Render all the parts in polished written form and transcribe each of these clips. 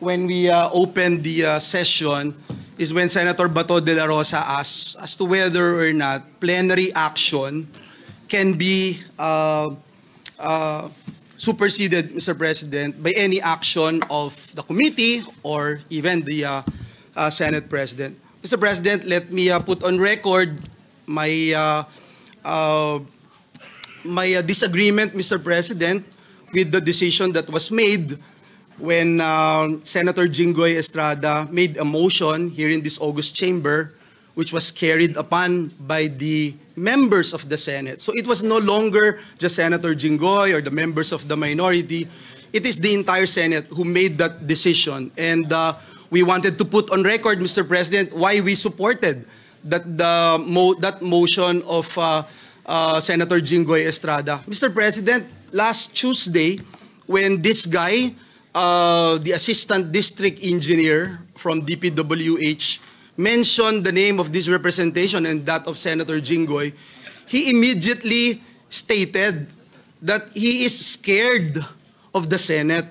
when we opened the session is when Senator Bato de la Rosa asked as to whether or not plenary action can be superseded, Mr. President, by any action of the committee or even the Senate President. Mr. President, let me put on record my disagreement, Mr. President, with the decision that was made when Senator Jinggoy Estrada made a motion here in this August chamber, which was carried upon by the members of the Senate. So it was no longer just Senator Jinggoy or the members of the minority. It is the entire Senate who made that decision. And we wanted to put on record, Mr. President, why we supported that motion of Senator Jinggoy Estrada. Mr. President, last Tuesday, when this guy, the assistant district engineer from DPWH, mentioned the name of this representation and that of Senator Jinggoy, he immediately stated that he is scared of the Senate.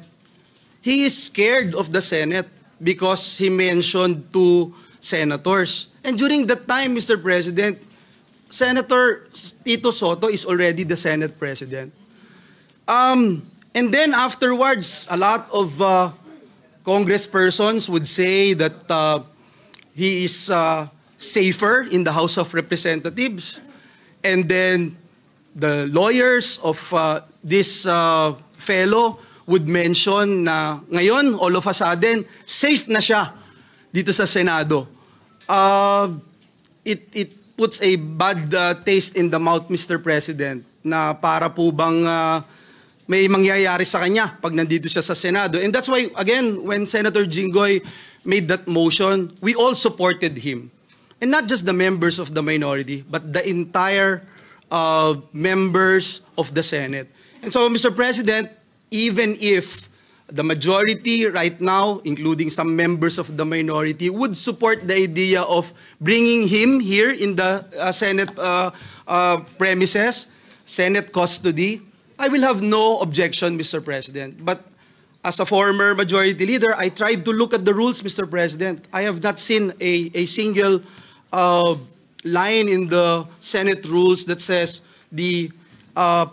He is scared of the Senate because he mentioned two senators. And during that time, Mr. President, Senator Tito Soto is already the Senate President. And then afterwards, a lot of congresspersons would say that he is safer in the House of Representatives. And then the lawyers of this fellow would mention na ngayon, all of a sudden, safe na siya dito sa Senado. It puts a bad taste in the mouth, Mr. President, na para po bang may mangyayari sa kanya pag nandito siya sa Senado. And that's why, again, when Senator Jinggoy made that motion, we all supported him. And not just the members of the minority, but the entire members of the Senate. And so, Mr. President, even if the majority right now, including some members of the minority, would support the idea of bringing him here in the Senate premises, Senate custody, I will have no objection, Mr. President. But as a former majority leader, I tried to look at the rules, Mr. President. I have not seen a single line in the Senate rules that says the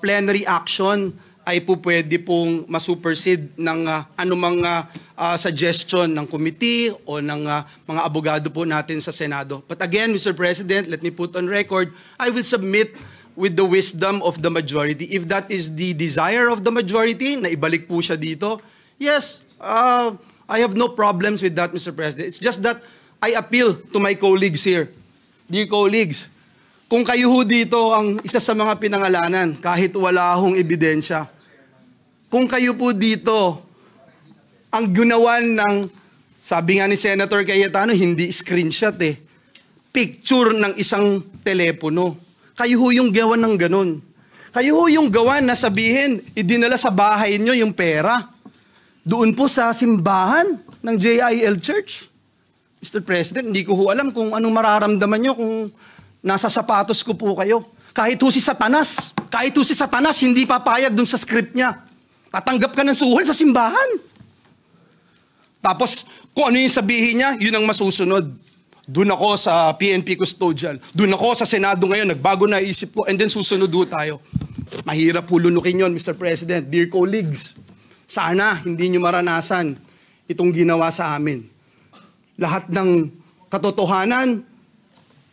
plenary action ay po pwede pong masupersede ng anumang suggestion ng committee o ng mga abogado po natin sa Senado. But again, Mr. President, let me put on record, I will submit with the wisdom of the majority. If that is the desire of the majority, na ibalik po siya dito, yes, I have no problems with that, Mr. President. It's just that I appeal to my colleagues here. Dear colleagues, kung kayo ho dito ang isa sa mga pinangalanan, kahit wala hong ebidensya, kung kayo po dito ang ginawan ng, sabi nga ni Senator Cayetano, hindi screenshot picture ng isang telepono. Kayo ho yung gawan ng ganun. Kayo ho yung gawan na sabihin, idinala sa bahay nyo yung pera. Doon po sa simbahan ng JIL Church. Mr. President, hindi ko ho alam kung anong mararamdaman nyo kung nasa sapatos ko po kayo. Kahit ho si Satanas, hindi papayag dun sa script niya. Tatanggap ka ng suhol sa simbahan. Tapos, kung ano yung sabihin niya, yun ang masusunod. Doon ako sa PNP custodial. Doon ako sa Senado ngayon, nagbago na isip ko, and then susunod doon tayo. Mahirap hulunukin yun, Mr. President. Dear colleagues, sana hindi nyo maranasan itong ginawa sa amin. Lahat ng katotohanan,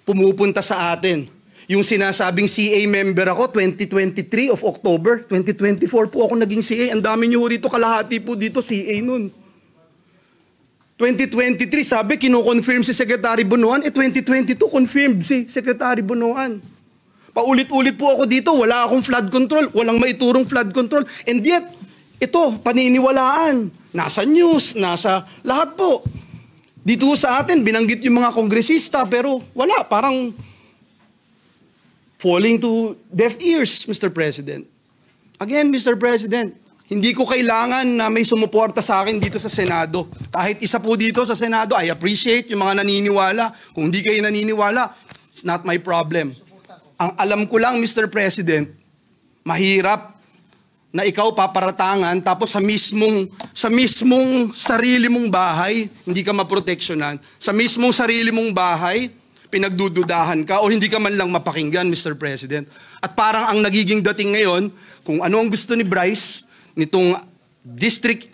pumupunta sa atin. Yung sinasabing CA member ako, 2023 of October, 2024 po ako naging CA. Ang dami nyo rito, kalahati po dito CA nun. 2023, sabi, kino-confirm si Secretary Bunuan. 2022, confirmed si Secretary Bunuan. Paulit-ulit po ako dito, wala akong flood control, walang maiturong flood control. And yet, ito, paniniwalaan. Nasa news, nasa lahat po. Dito sa atin, binanggit yung mga kongresista, pero wala, parang falling to deaf ears, Mr. President. Again, Mr. President, hindi ko kailangan na may sumuporta sa akin dito sa Senado. Kahit isa po dito sa Senado, I appreciate yung mga naniniwala. Kung hindi kayo naniniwala, it's not my problem. Ang alam ko lang, Mr. President, mahirap na ikaw paparatangan tapos sa mismong sarili mong bahay hindi ka maproteksyonan, sa mismong sarili mong bahay pinagdududahan ka o hindi ka man lang mapakinggan, Mr. President. At parang ang nagiging dating ngayon, kung ano ang gusto ni Bryce, nitong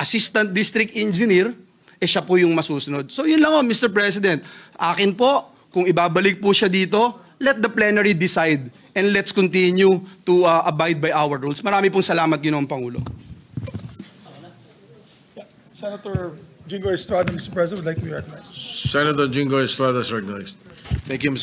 assistant district engineer, siya po yung masusunod. So yun lang Mr. President. Akin po, kung ibabalik po siya dito, let the plenary decide. And let's continue to abide by our rules. Marami pong salamat, Ginoong Pangulo. Senator Jingo Estrada, Mr. President, would like to be recognized. Senator Jingo Estrada is recognized. Thank you, Mr.